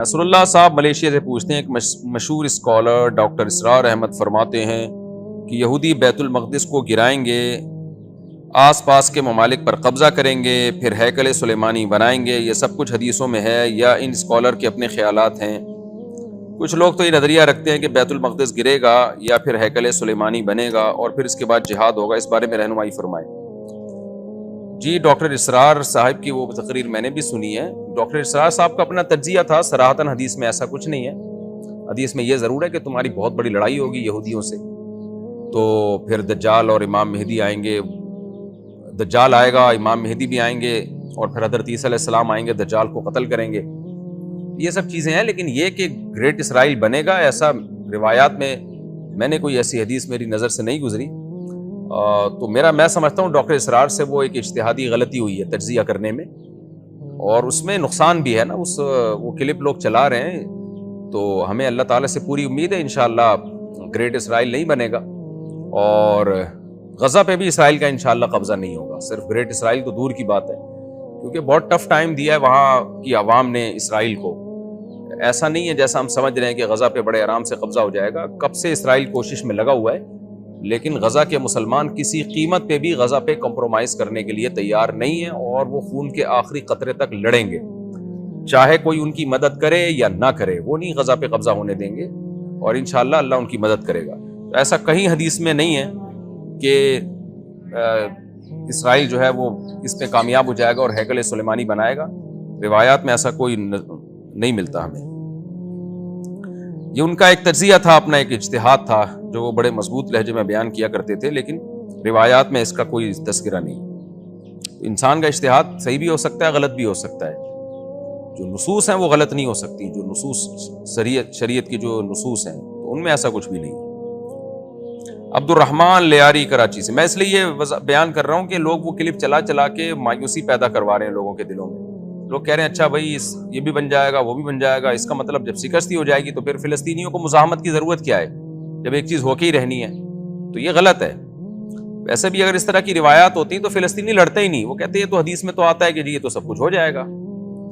نصر اللہ صاحب ملیشیا سے پوچھتے ہیں، ایک مشہور اسکالر ڈاکٹر اسرار احمد فرماتے ہیں کہ یہودی بیت المقدس کو گرائیں گے، آس پاس کے ممالک پر قبضہ کریں گے، پھر ہیکل سلیمانی بنائیں گے، یہ سب کچھ حدیثوں میں ہے یا ان اسکالر کے اپنے خیالات ہیں؟ کچھ لوگ تو یہ نظریہ رکھتے ہیں کہ بیت المقدس گرے گا یا پھر ہیکل سلیمانی بنے گا اور پھر اس کے بعد جہاد ہوگا، اس بارے میں رہنمائی فرمائیں۔ جی، ڈاکٹر اسرار صاحب کی وہ تقریر میں نے بھی سنی ہے۔ ڈاکٹر اسرار صاحب کا اپنا تجزیہ تھا، صراحتاً حدیث میں ایسا کچھ نہیں ہے۔ حدیث میں یہ ضرور ہے کہ تمہاری بہت بڑی لڑائی ہوگی یہودیوں سے، تو پھر دجال اور امام مہدی آئیں گے، دجال آئے گا، امام مہدی بھی آئیں گے، اور پھر حضرت عیسیٰ علیہ السلام آئیں گے، دجال کو قتل کریں گے، یہ سب چیزیں ہیں۔ لیکن یہ کہ گریٹ اسرائیل بنے گا، ایسا روایات میں نے کوئی ایسی حدیث میری نظر سے نہیں گزری، تو میں سمجھتا ہوں ڈاکٹر اسرار سے وہ ایک اجتہادی غلطی ہوئی ہے تجزیہ کرنے میں، اور اس میں نقصان بھی ہے نا، وہ کلپ لوگ چلا رہے ہیں، تو ہمیں اللہ تعالیٰ سے پوری امید ہے انشاءاللہ گریٹ اسرائیل نہیں بنے گا، اور غزہ پہ بھی اسرائیل کا انشاءاللہ قبضہ نہیں ہوگا۔ صرف گریٹ اسرائیل تو دور کی بات ہے، کیونکہ بہت ٹف ٹائم دیا ہے وہاں کی عوام نے اسرائیل کو۔ ایسا نہیں ہے جیسا ہم سمجھ رہے ہیں کہ غزہ پہ بڑے آرام سے قبضہ ہو جائے گا، کب سے اسرائیل کوشش میں لگا ہوا ہے، لیکن غزہ کے مسلمان کسی قیمت پہ بھی غزہ پہ کمپرومائز کرنے کے لیے تیار نہیں ہیں، اور وہ خون کے آخری قطرے تک لڑیں گے، چاہے کوئی ان کی مدد کرے یا نہ کرے، وہ نہیں غزہ پہ قبضہ ہونے دیں گے، اور انشاءاللہ اللہ ان کی مدد کرے گا۔ تو ایسا کہیں حدیث میں نہیں ہے کہ اسرائیل جو ہے وہ اس پہ کامیاب ہو جائے گا اور ہیکل سلیمانی بنائے گا، روایات میں ایسا کوئی نہیں ملتا ہمیں۔ یہ ان کا ایک تجزیہ تھا، اپنا ایک اجتہاد تھا جو وہ بڑے مضبوط لہجے میں بیان کیا کرتے تھے، لیکن روایات میں اس کا کوئی تذکرہ نہیں۔ انسان کا اجتہاد صحیح بھی ہو سکتا ہے، غلط بھی ہو سکتا ہے، جو نصوص ہیں وہ غلط نہیں ہو سکتی، جو نصوص شریعت کی جو نصوص ہیں تو ان میں ایسا کچھ بھی نہیں۔ عبد الرحمن لیاری کراچی سے، میں اس لیے یہ بیان کر رہا ہوں کہ لوگ وہ کلپ چلا چلا کے مایوسی پیدا کروا رہے ہیں لوگوں کے دلوں میں۔ لوگ کہہ رہے ہیں اچھا بھائی یہ بھی بن جائے گا، وہ بھی بن جائے گا، اس کا مطلب جب شکست ہی ہو جائے گی تو پھر فلسطینیوں کو مزاحمت کی ضرورت کیا ہے، جب ایک چیز ہو کے ہی رہنی ہے، تو یہ غلط ہے۔ ویسے بھی اگر اس طرح کی روایات ہوتی تو فلسطینی لڑتے ہی نہیں، وہ کہتے ہیں تو حدیث میں تو آتا ہے کہ جی یہ تو سب کچھ ہو جائے گا،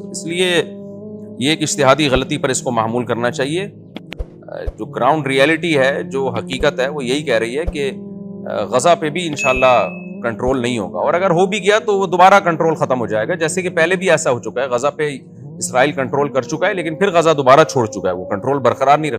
تو اس لیے یہ ایک اجتہادی غلطی پر اس کو محمول کرنا چاہیے۔ جو گراؤنڈ ریئلٹی ہے، جو حقیقت ہے، وہ یہی کہہ رہی ہے کہ غزہ پہ بھی انشاءاللہ کنٹرول نہیں ہوگا، اور اگر ہو بھی گیا تو وہ دوبارہ کنٹرول ختم ہو جائے گا، جیسے کہ پہلے بھی ایسا ہو چکا ہے، غزہ پہ اسرائیل کنٹرول کر چکا ہے لیکن پھر غزہ دوبارہ چھوڑ چکا ہے، وہ کنٹرول برقرار نہیں رکھا۔